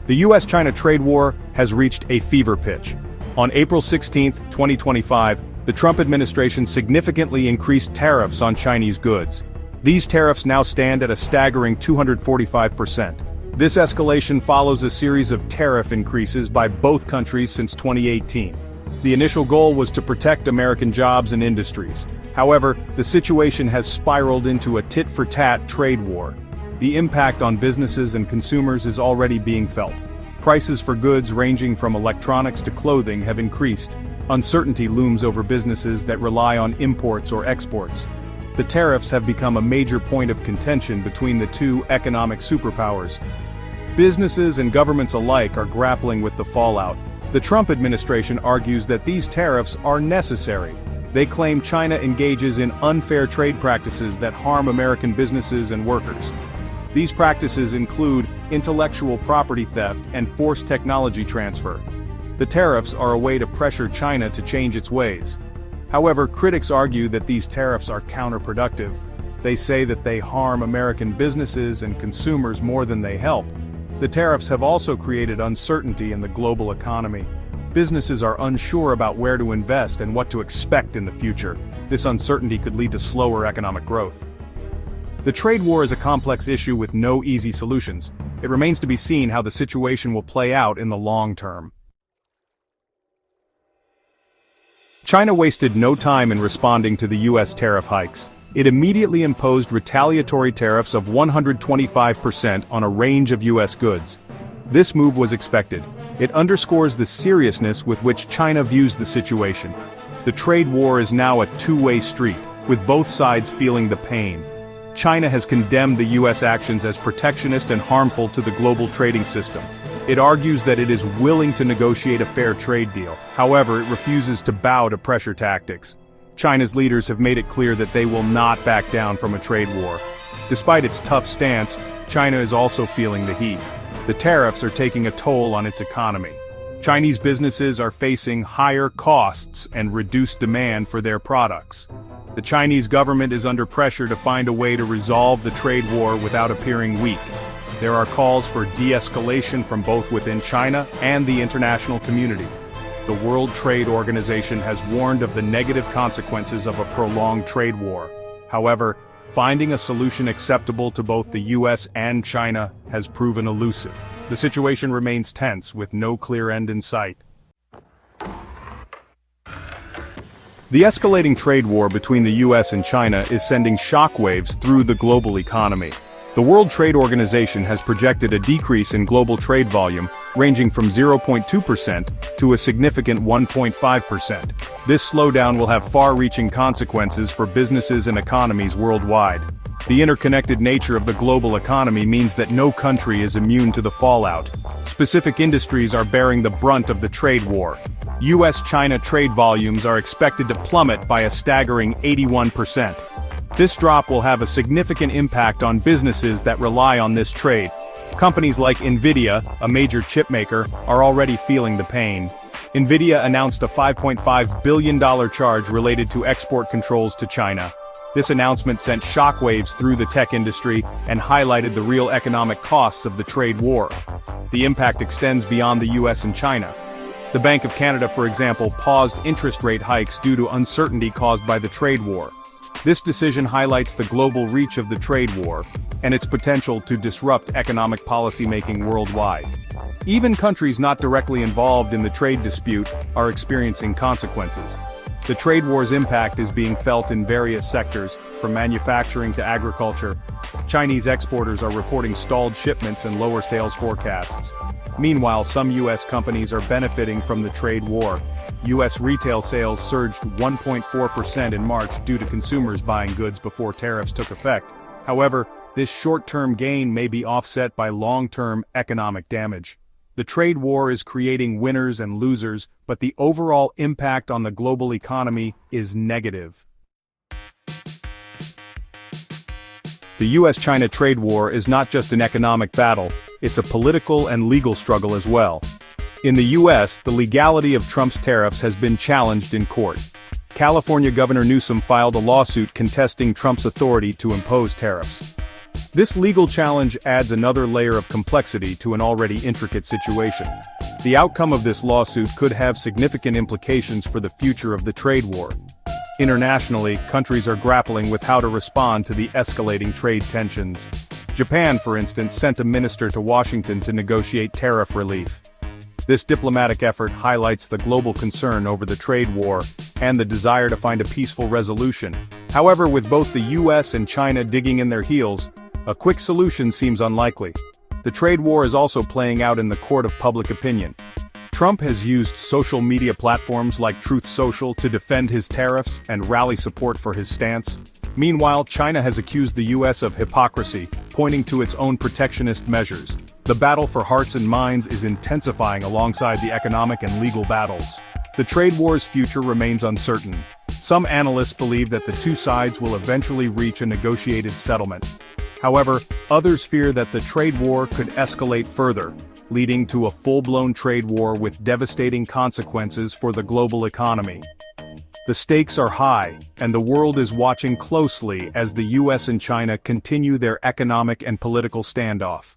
The US-China trade war has reached a fever pitch. On April 16, 2025, the Trump administration significantly increased tariffs on Chinese goods. These tariffs now stand at a staggering 245%. This escalation follows a series of tariff increases by both countries since 2018. The initial goal was to protect American jobs and industries. However, the situation has spiraled into a tit-for-tat trade war. The impact on businesses and consumers is already being felt. Prices for goods ranging from electronics to clothing have increased. Uncertainty looms over businesses that rely on imports or exports. The tariffs have become a major point of contention between the two economic superpowers. Businesses and governments alike are grappling with the fallout. The Trump administration argues that these tariffs are necessary. They claim China engages in unfair trade practices that harm American businesses and workers. These practices include intellectual property theft and forced technology transfer. The tariffs are a way to pressure China to change its ways. However, critics argue that these tariffs are counterproductive. They say that they harm American businesses and consumers more than they help. The tariffs have also created uncertainty in the global economy. Businesses are unsure about where to invest and what to expect in the future. This uncertainty could lead to slower economic growth. The trade war is a complex issue with no easy solutions. It remains to be seen how the situation will play out in the long term. China wasted no time in responding to the US tariff hikes. It immediately imposed retaliatory tariffs of 125% on a range of US goods. This move was expected. It underscores the seriousness with which China views the situation. The trade war is now a two-way street, with both sides feeling the pain. China has condemned the US actions as protectionist and harmful to the global trading system. It argues that it is willing to negotiate a fair trade deal. However, it refuses to bow to pressure tactics. China's leaders have made it clear that they will not back down from a trade war. Despite its tough stance, China is also feeling the heat. The tariffs are taking a toll on its economy. Chinese businesses are facing higher costs and reduced demand for their products. The Chinese government is under pressure to find a way to resolve the trade war without appearing weak. There are calls for de-escalation from both within China and the international community. The World Trade Organization has warned of the negative consequences of a prolonged trade war. However, finding a solution acceptable to both the US and China has proven elusive. The situation remains tense with no clear end in sight. The escalating trade war between the US and China is sending shockwaves through the global economy. The World Trade Organization has projected a decrease in global trade volume, ranging from 0.2% to a significant 1.5%. This slowdown will have far-reaching consequences for businesses and economies worldwide. The interconnected nature of the global economy means that no country is immune to the fallout. Specific industries are bearing the brunt of the trade war. US-China trade volumes are expected to plummet by a staggering 81%. This drop will have a significant impact on businesses that rely on this trade. Companies like Nvidia, a major chip maker, are already feeling the pain. Nvidia announced a $5.5 billion charge related to export controls to China. This announcement sent shockwaves through the tech industry and highlighted the real economic costs of the trade war. The impact extends beyond the US and China. The Bank of Canada, for example, paused interest rate hikes due to uncertainty caused by the trade war. This decision highlights the global reach of the trade war and its potential to disrupt economic policymaking worldwide. Even countries not directly involved in the trade dispute are experiencing consequences. The trade war's impact is being felt in various sectors, from manufacturing to agriculture. Chinese exporters are reporting stalled shipments and lower sales forecasts. Meanwhile, some US companies are benefiting from the trade war. US retail sales surged 1.4% in March due to consumers buying goods before tariffs took effect. However, this short-term gain may be offset by long-term economic damage. The trade war is creating winners and losers, but the overall impact on the global economy is negative. The US-China trade war is not just an economic battle, it's a political and legal struggle as well. In the US, the legality of Trump's tariffs has been challenged in court. California Governor Newsom filed a lawsuit contesting Trump's authority to impose tariffs. This legal challenge adds another layer of complexity to an already intricate situation. The outcome of this lawsuit could have significant implications for the future of the trade war. Internationally, countries are grappling with how to respond to the escalating trade tensions. Japan, for instance, sent a minister to Washington to negotiate tariff relief. This diplomatic effort highlights the global concern over the trade war and the desire to find a peaceful resolution. However, with both the US and China digging in their heels, a quick solution seems unlikely. The trade war is also playing out in the court of public opinion. Trump has used social media platforms like Truth Social to defend his tariffs and rally support for his stance. Meanwhile, China has accused the US of hypocrisy, pointing to its own protectionist measures. The battle for hearts and minds is intensifying alongside the economic and legal battles. The trade war's future remains uncertain. Some analysts believe that the two sides will eventually reach a negotiated settlement. However, others fear that the trade war could escalate further, leading to a full-blown trade war with devastating consequences for the global economy. The stakes are high, and the world is watching closely as the US and China continue their economic and political standoff.